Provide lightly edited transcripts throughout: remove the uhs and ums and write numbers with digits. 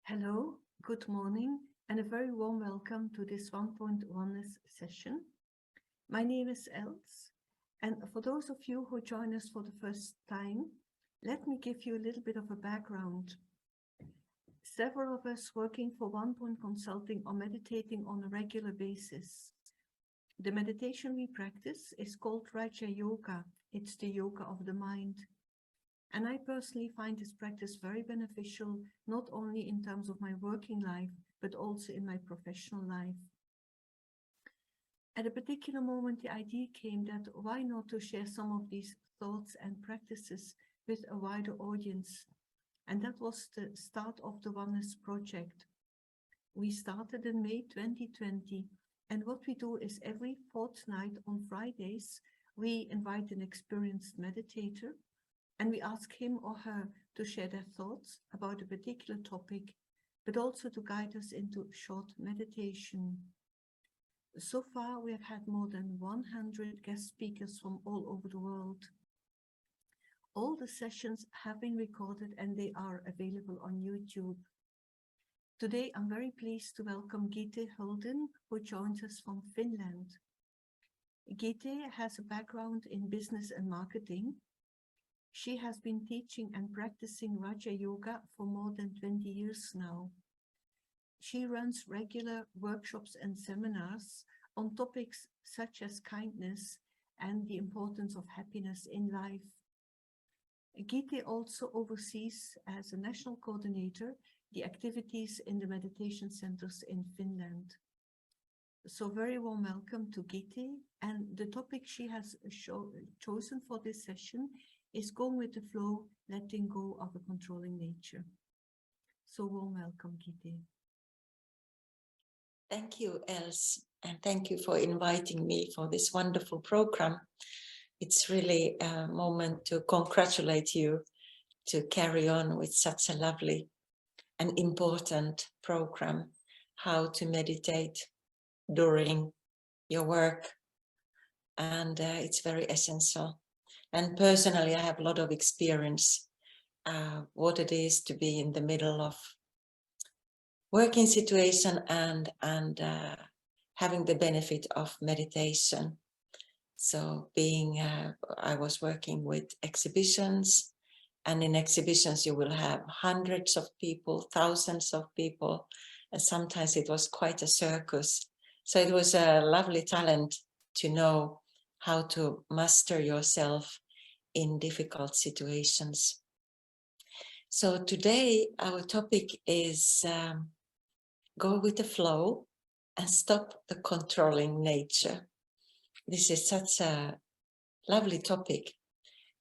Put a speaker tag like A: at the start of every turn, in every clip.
A: Hello, good morning, and a very warm welcome to this 1.1 session. My name is Els, and for those of you who join us for the first time, let me give you a little bit of a background. Several of us working for Onepoint Consulting are meditating on a regular basis. The meditation we practice is called Raja Yoga. It's the yoga of the mind. And I personally find this practice very beneficial, not only in terms of my working life, but also in my professional life. At a particular moment, the idea came that why not to share some of these thoughts and practices with a wider audience. And that was the start of the Oneness project. We started in May 2020. And what we do is every fortnight on Fridays, we invite an experienced meditator. And we ask him or her to share their thoughts about a particular topic, but also to guide us into short meditation. So far, we have had more than 100 guest speakers from all over the world. All the sessions have been recorded and they are available on YouTube. Today, I'm very pleased to welcome Gitte Huldén, who joins us from Finland. Gitte has a background in business and marketing. She has been teaching and practicing Raja Yoga for more than 20 years now. She runs regular workshops and seminars on topics such as kindness and the importance of happiness in life. Gitte also oversees, as a national coordinator, the activities in the meditation centers in Finland. So very warm welcome to Gitte, and the topic she has chosen for this session is going with the flow, letting go of a controlling nature. So warm welcome, Gitte.
B: Thank you, Els, and thank you for inviting me for this wonderful program. It's really a moment to congratulate you to carry on with such a lovely and important program, how to meditate during your work, and it's very essential. And personally, I have a lot of experience what it is to be in the middle of working situation and having the benefit of meditation. So I was working with exhibitions, and in exhibitions you will have hundreds of people, thousands of people, and sometimes it was quite a circus. So it was a lovely talent to know how to master yourself in difficult situations. So today our topic is go with the flow and stop the controlling nature. This is such a lovely topic.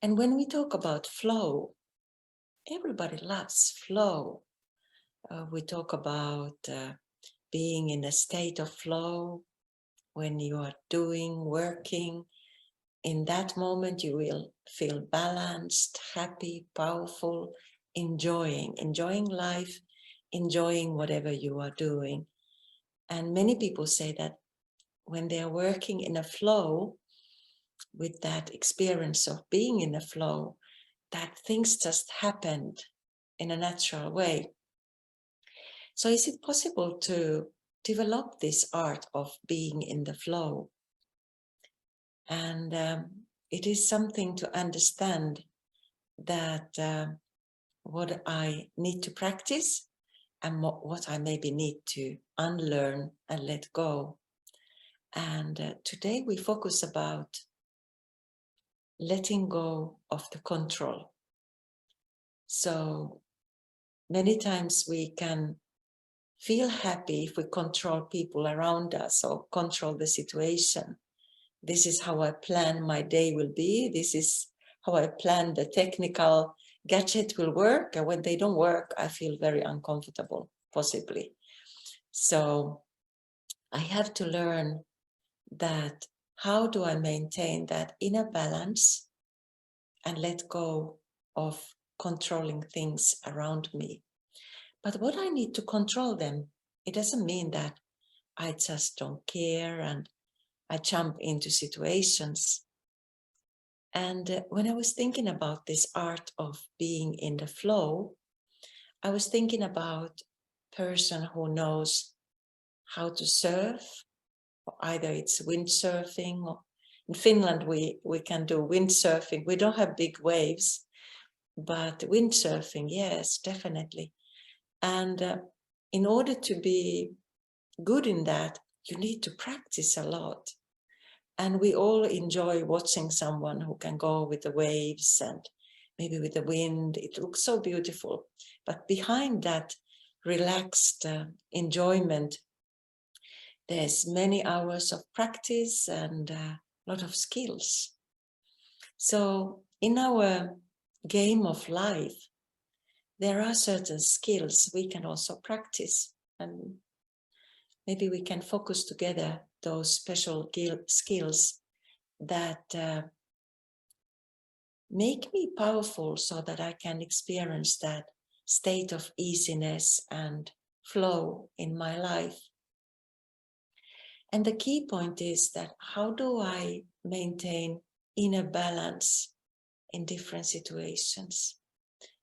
B: And when we talk about flow, everybody loves flow. We talk about being in a state of flow when you are working. In that moment, you will feel balanced, happy, powerful, enjoying life, enjoying whatever you are doing. And many people say that when they are working in a flow, with that experience of being in a flow, that things just happened in a natural way. So is it possible to develop this art of being in the flow? And it is something to understand that what I need to practice and what I maybe need to unlearn and let go. And today we focus about letting go of the control. So many times we can feel happy if we control people around us or control the situation. This is how I plan my day will be. This is how I plan the technical gadget will work. And when they don't work, I feel very uncomfortable, possibly. So I have to learn that how do I maintain that inner balance and let go of controlling things around me. But what I need to control them, it doesn't mean that I just don't care and I jump into situations. And when I was thinking about this art of being in the flow, I was thinking about person who knows how to surf, or either it's windsurfing, or in Finland we can do windsurfing. We don't have big waves, but windsurfing, yes, definitely. And in order to be good in that, you need to practice a lot. And we all enjoy watching someone who can go with the waves and maybe with the wind. It looks so beautiful. But behind that relaxed enjoyment, there's many hours of practice and a lot of skills. So in our game of life, there are certain skills we can also practice, and maybe we can focus together those special skills that make me powerful so that I can experience that state of easiness and flow in my life. And the key point is that how do I maintain inner balance in different situations?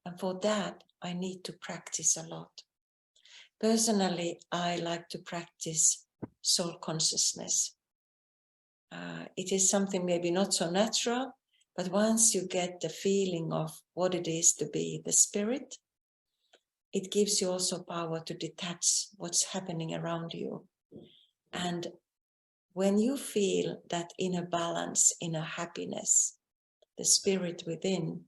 B: And for that, I need to practice a lot. Personally, I like to practice soul consciousness. It is something maybe not so natural, but once you get the feeling of what it is to be the spirit, it gives you also power to detach what's happening around you. And when you feel that inner balance, inner happiness, the spirit within,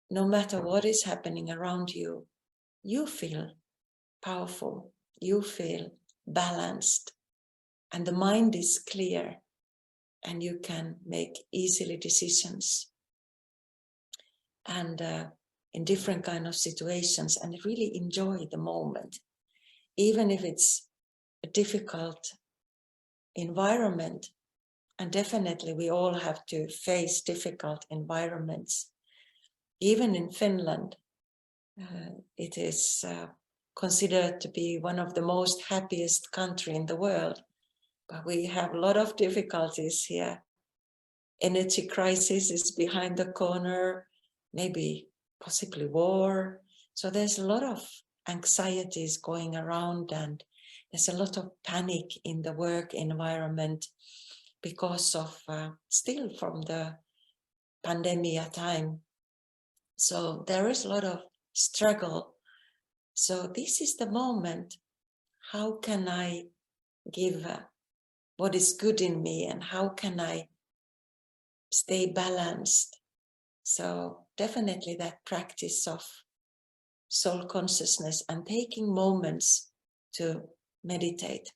B: no matter what is happening around you, you feel powerful, you feel balanced, and the mind is clear, and you can make easily decisions and in different kind of situations, and really enjoy the moment, even if it's a difficult environment. And definitely we all have to face difficult environments. Even in Finland, it is considered to be one of the most happiest country in the world, but we have a lot of difficulties here. Energy crisis is behind the corner, maybe possibly war. So there's a lot of anxieties going around, and there's a lot of panic in the work environment because of still from the pandemic time. So there is a lot of struggle. So this is the moment. How can I give what is good in me, and how can I stay balanced? So definitely that practice of soul consciousness and taking moments to meditate.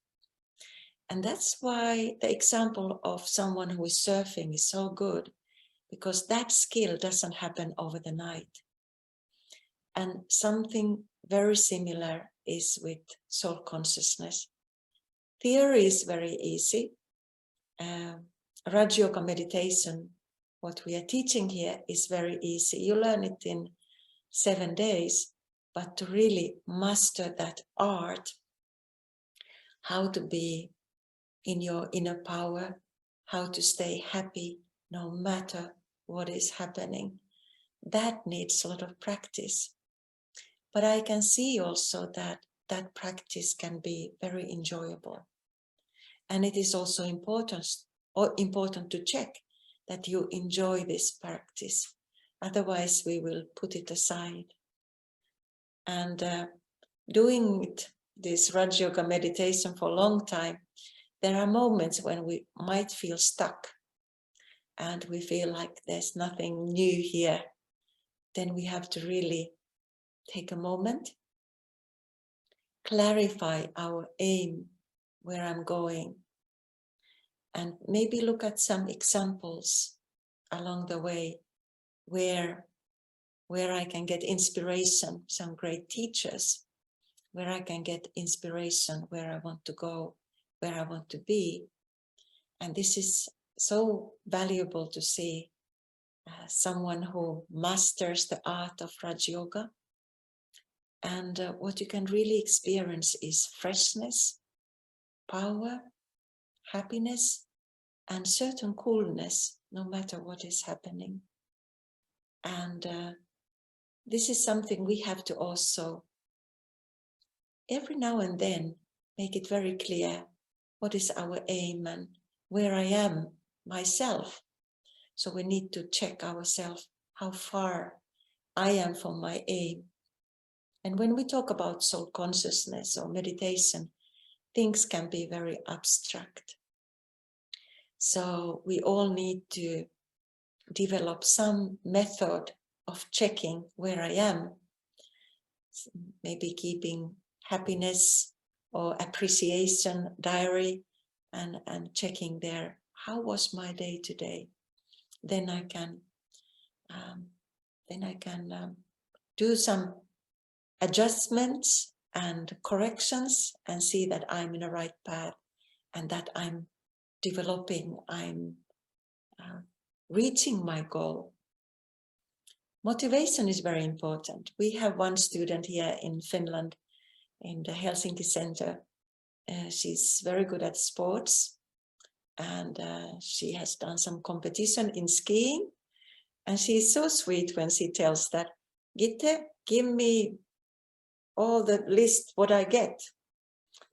B: And that's why the example of someone who is surfing is so good, because that skill doesn't happen over the night. And something very similar is with soul consciousness. Theory is very easy. Raj Yoga meditation, what we are teaching here, is very easy. You learn it in 7 days, but to really master that art, how to be in your inner power, how to stay happy no matter what is happening, that needs a lot of practice. But I can see also that that practice can be very enjoyable. And it is also important to check that you enjoy this practice. Otherwise, we will put it aside. And doing this Raj Yoga meditation for a long time, there are moments when we might feel stuck and we feel like there's nothing new here. Then we have to really take a moment, clarify our aim, where I'm going, and maybe look at some examples along the way where I can get inspiration, some great teachers, where I can get inspiration, where I want to go, where I want to be. And this is so valuable to see someone who masters the art of Raj Yoga. And what you can really experience is freshness, power, happiness, and certain coolness, no matter what is happening. And this is something we have to also every now and then make it very clear what is our aim and where I am myself. So we need to check ourselves how far I am from my aim. And when we talk about soul consciousness or meditation, things can be very abstract. So we all need to develop some method of checking where I am. Maybe keeping happiness or appreciation diary and checking there, how was my day today? Then I can do some adjustments and corrections and see that I'm in the right path and that I'm developing, I'm reaching my goal. Motivation is very important. We have one student here in Finland, in the Helsinki Center. She's very good at sports, and she has done some competition in skiing. And she's so sweet when she tells that, Gitte, give me all the list what I get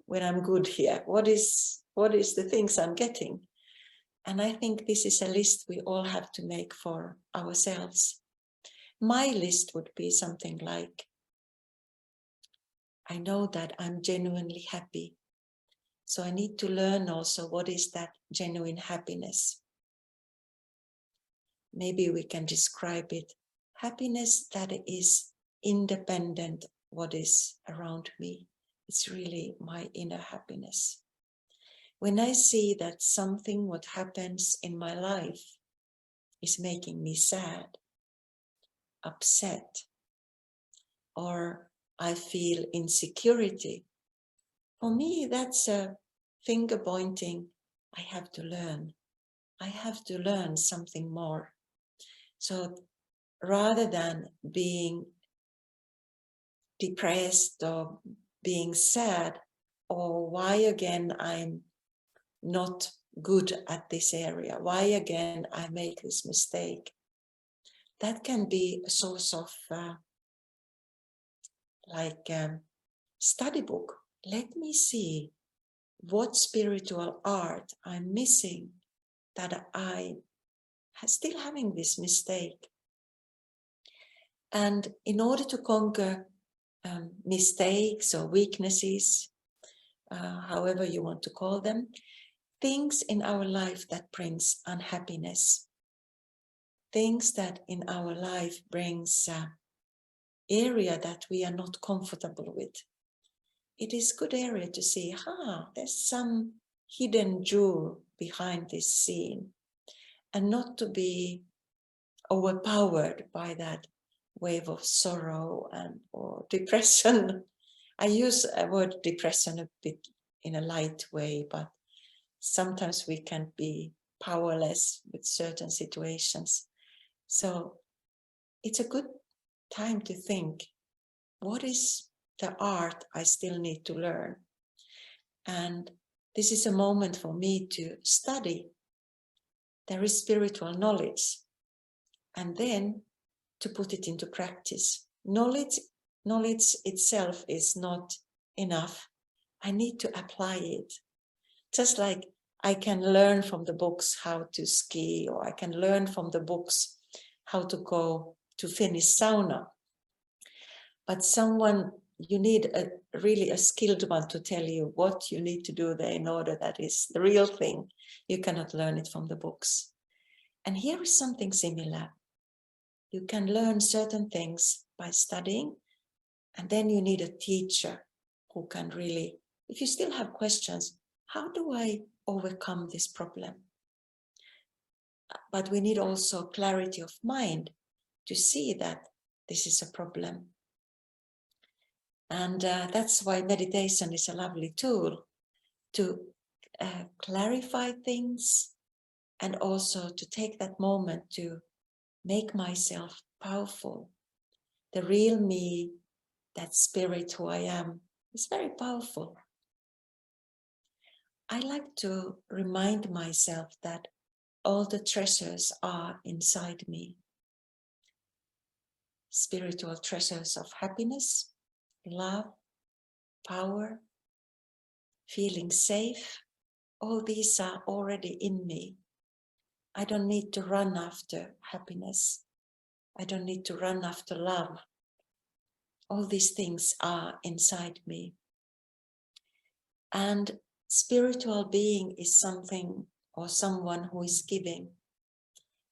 B: when I'm good here. What is the things I'm getting? And I think this is a list we all have to make for ourselves. My list would be something like, I know that I'm genuinely happy. So I need to learn also what is that genuine happiness. Maybe we can describe it. Happiness that is independent what is around me. It's really my inner happiness. When I see that something what happens in my life is making me sad, upset, or I feel insecurity, for me that's a finger pointing. I have to learn. I have to learn something more. So rather than being depressed or being sad, or why again I'm not good at this area, why again I make this mistake, that can be a source of study book. Let me see what spiritual art I'm missing, that I still having this mistake. And in order to conquer mistakes or weaknesses, however you want to call them, things in our life that brings unhappiness, things that in our life brings area that we are not comfortable with, it is good area to see, there's some hidden jewel behind this scene, and not to be overpowered by that wave of sorrow and or depression. I use a word depression a bit in a light way, but sometimes we can be powerless with certain situations. So it's a good time to think, what is the art I still need to learn? And this is a moment for me to study. There is spiritual knowledge, and then to put it into practice. Knowledge itself is not enough. I need to apply it. Just like I can learn from the books how to ski, or I can learn from the books how to go to Finnish sauna. But you need really a skilled one to tell you what you need to do there in order that is the real thing. You cannot learn it from the books. And here is something similar. You can learn certain things by studying, and then you need a teacher who can really, if you still have questions, how do I overcome this problem? But we need also clarity of mind to see that this is a problem. And that's why meditation is a lovely tool to clarify things, and also to take that moment to make myself powerful. The real me, that spirit who I am, is very powerful. I like to remind myself that all the treasures are inside me. Spiritual treasures of happiness, love, power, feeling safe. All these are already in me. I don't need to run after happiness. I don't need to run after love. All these things are inside me. And spiritual being is something or someone who is giving.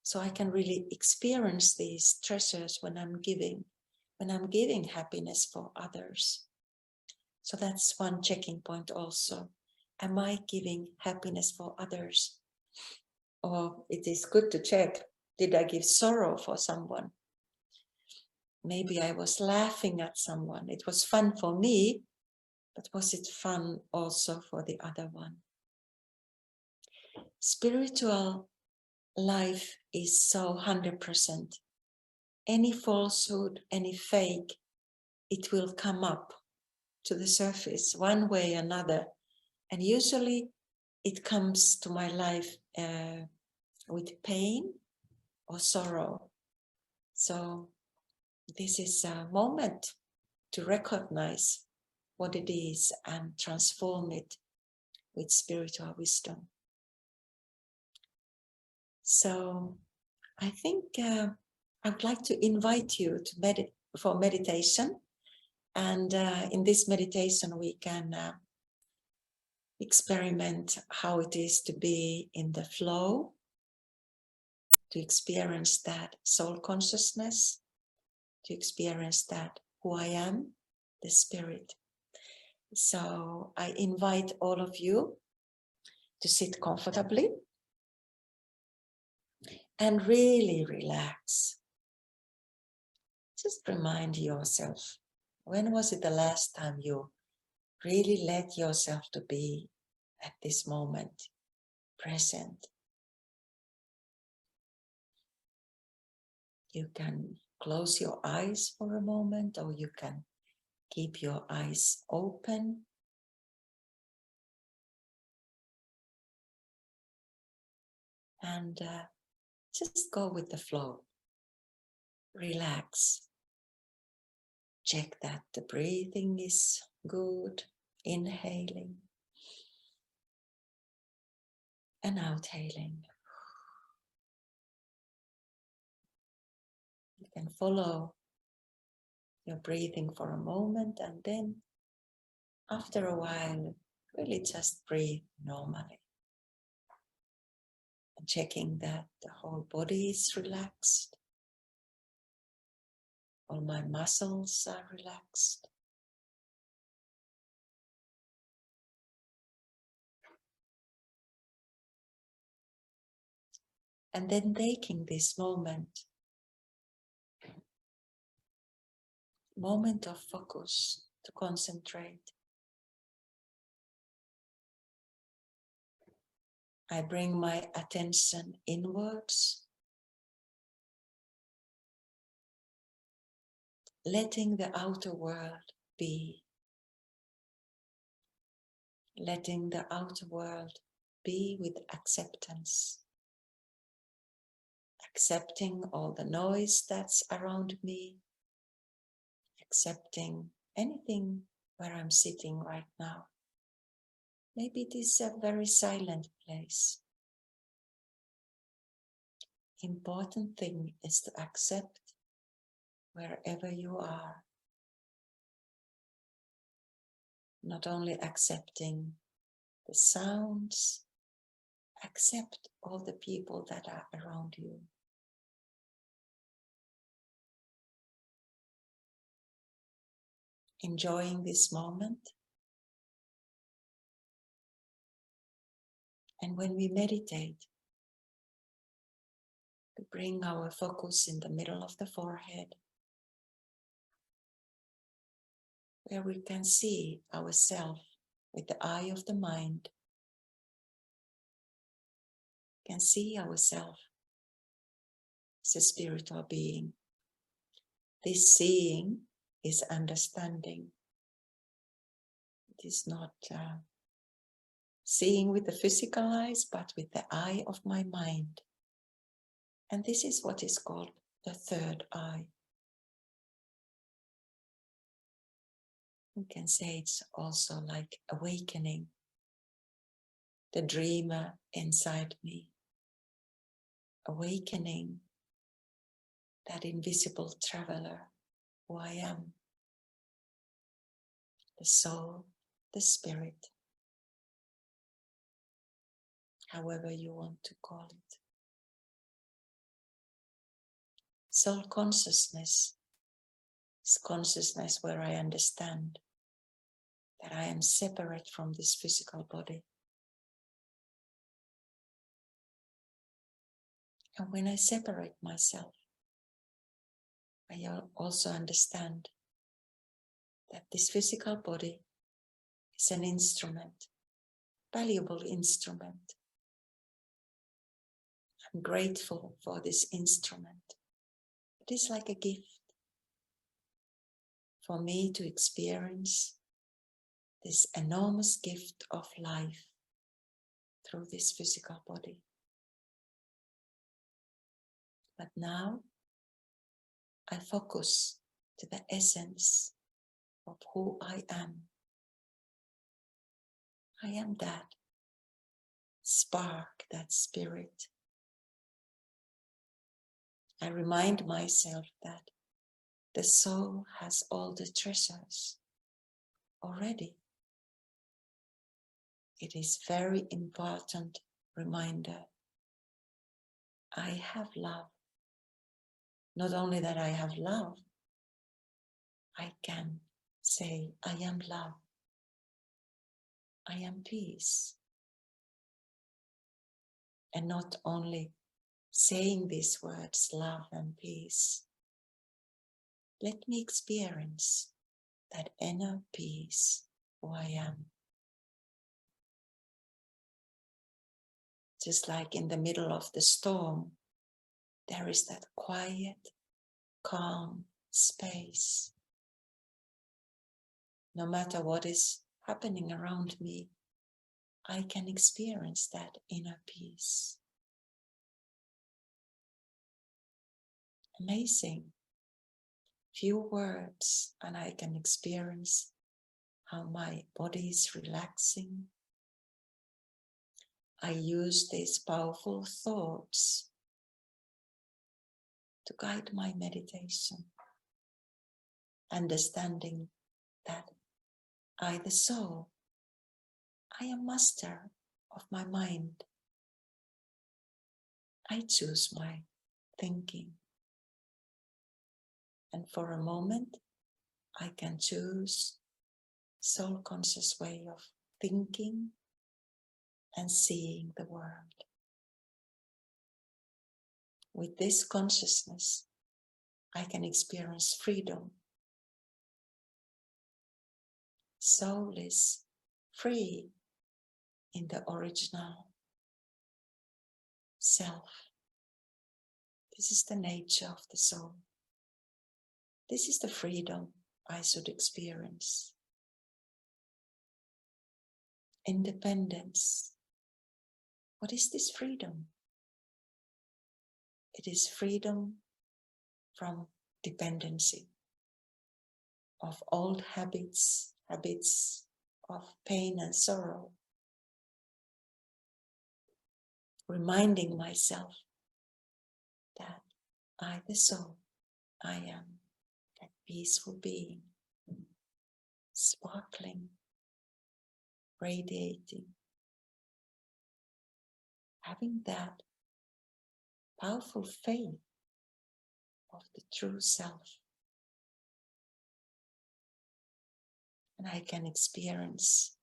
B: So I can really experience these treasures when I'm giving happiness for others. So that's one checking point also. Am I giving happiness for others? Or it is good to check, did I give sorrow for someone? Maybe I was laughing at someone. It was fun for me, but was it fun also for the other one? Spiritual life is so 100%. Any falsehood, any fake, it will come up to the surface one way or another. And usually it comes to my life with pain or sorrow. So this is a moment to recognize what it is and transform it with spiritual wisdom. So I think I would like to invite you to for meditation. And in this meditation, we can experiment how it is to be in the flow, to experience that soul consciousness, to experience that who I am, the spirit. So I invite all of you to sit comfortably and really relax. Just remind yourself, when was it the last time you really let yourself to be at this moment, present? You can close your eyes for a moment, or you can keep your eyes open. And just go with the flow. Relax. Check that the breathing is good. Inhaling and outhailing. You can follow your breathing for a moment, and then after a while, really just breathe normally. And checking that the whole body is relaxed. All my muscles are relaxed. And then taking this moment of focus to concentrate. I bring my attention inwards, letting the outer world be. Letting the outer world be with acceptance. Accepting all the noise that's around me. Accepting anything where I'm sitting right now. Maybe it is a very silent place. Important thing is to accept wherever you are. Not only accepting the sounds, accept all the people that are around you. Enjoying this moment. And when we meditate, we bring our focus in the middle of the forehead, where we can see ourselves with the eye of the mind. We can see ourselves as a spiritual being. This seeing is understanding. It is not seeing with the physical eyes, but with the eye of my mind. And this is what is called the third eye. We can say it's also like awakening the dreamer inside me, awakening that invisible traveler who I am, the soul, the spirit, however you want to call it. Soul consciousness is consciousness where I understand that I am separate from this physical body. And when I separate myself, I also understand that this physical body is an instrument, valuable instrument. I'm grateful for this instrument. It is like a gift for me to experience this enormous gift of life through this physical body. But now I focus to the essence of who I am. I am that spark, that spirit. I remind myself that the soul has all the treasures already. It is very important reminder. I have love. Not only that I have love, I can say I am love. I am peace. And not only saying these words, love and peace. Let me experience that inner peace, who I am. Just like in the middle of the storm, there is that quiet, calm space. No matter what is happening around me, I can experience that inner peace. Amazing. Few words and I can experience how my body is relaxing. I use these powerful thoughts to guide my meditation, understanding that I, the soul, I am master of my mind. I choose my thinking. And for a moment, I can choose soul conscious way of thinking and seeing the world. With this consciousness, I can experience freedom. Soul is free in the original self. This is the nature of the soul. This is the freedom I should experience. Independence. What is this freedom? It is freedom from dependency of old habits of pain and sorrow. Reminding myself that I, the soul, I am that peaceful being, sparkling, radiating, having that powerful faith of the true self. And I can experience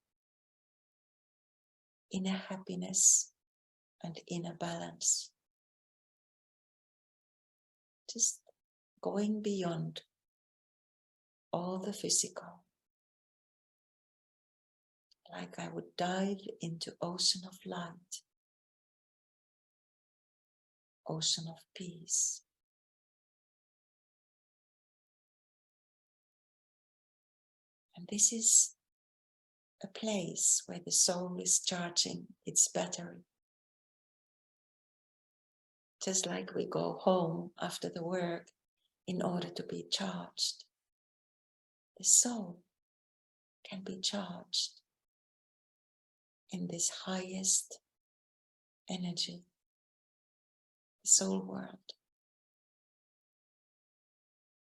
B: inner happiness and inner balance. Just going beyond all the physical. Like I would dive into ocean of light, ocean of peace. And this is a place where the soul is charging its battery. Just like we go home after the work in order to be charged. The soul can be charged in this highest energy, the soul world,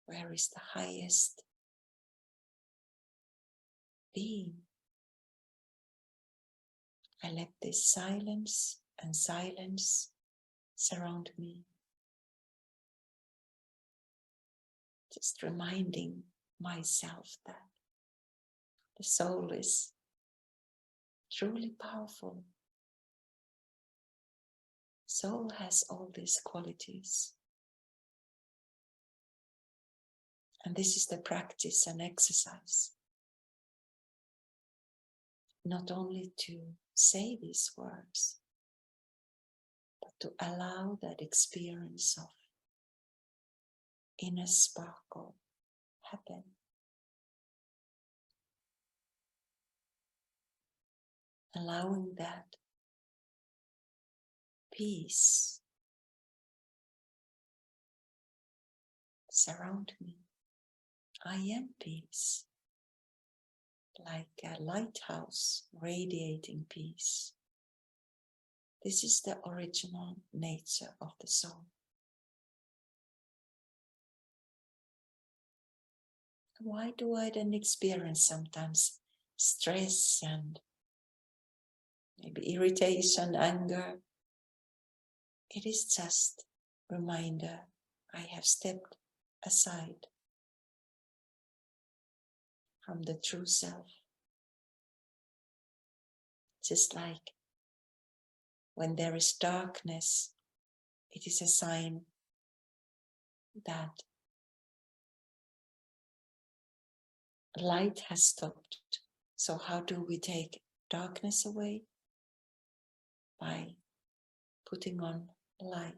B: where is the highest being. I let this silence and silence surround me, just reminding myself that the soul is truly powerful. Soul has all these qualities. And this is the practice and exercise. Not only to say these words, but to allow that experience of inner sparkle happen. Allowing that peace surround me. I am peace, like a lighthouse radiating peace. This is the original nature of the soul. Why do I then experience sometimes stress and maybe irritation, anger? It is just a reminder I have stepped aside from the true self. Just like when there is darkness, it is a sign that light has stopped. So how do we take darkness away? By putting on light.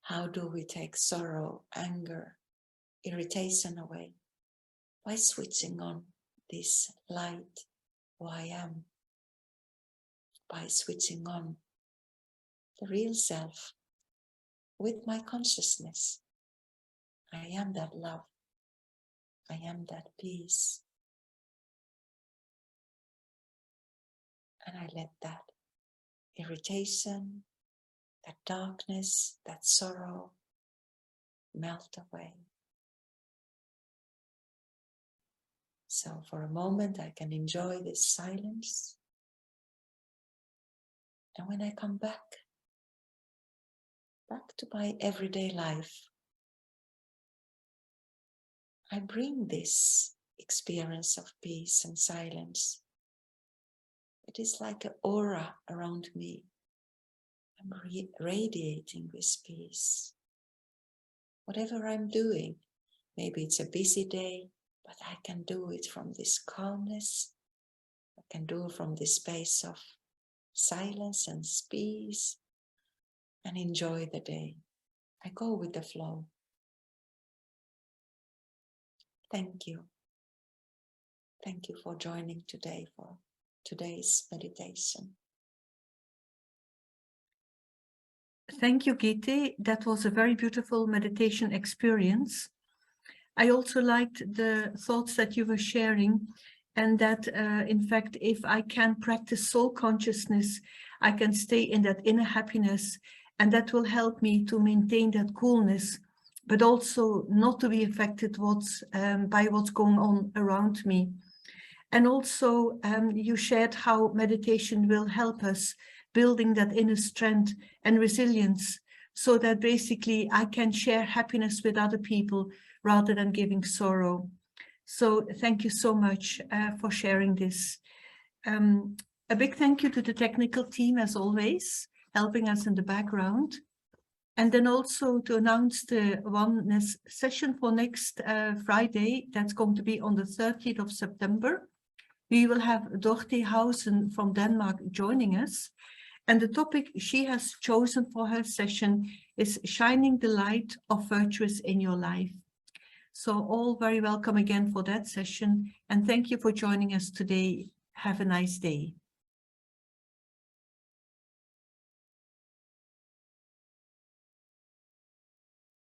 B: How do we take sorrow, anger, irritation away? By switching on this light, who I am. By switching on the real self with my consciousness. I am that love. I am that peace. And I let that irritation, that darkness, that sorrow melt away. So for a moment I can enjoy this silence. And when I come back to my everyday life, I bring this experience of peace and silence. It is like an aura around me. I'm radiating this peace. Whatever I'm doing, maybe it's a busy day, but I can do it from this calmness. I can do it from this space of silence and peace and enjoy the day. I go with the flow. Thank you. Thank you for joining today for today's meditation.
A: Thank you, Gitte. That was a very beautiful meditation experience. I also liked the thoughts that you were sharing, and that in fact, if I can practice soul consciousness, I can stay in that inner happiness, and that will help me to maintain that coolness, but also not to be affected by what's going on around me. And also you shared how meditation will help us building that inner strength and resilience, so that basically I can share happiness with other people rather than giving sorrow. So thank you so much for sharing this. A big thank you to the technical team, as always, helping us in the background. And then also to announce the oneness session for next Friday. That's going to be on the 30th of September. We will have Dorte Hausen from Denmark joining us. And the topic she has chosen for her session is Shining the Light of Virtuous in Your Life. So all very welcome again for that session. And thank you for joining us today. Have a nice day.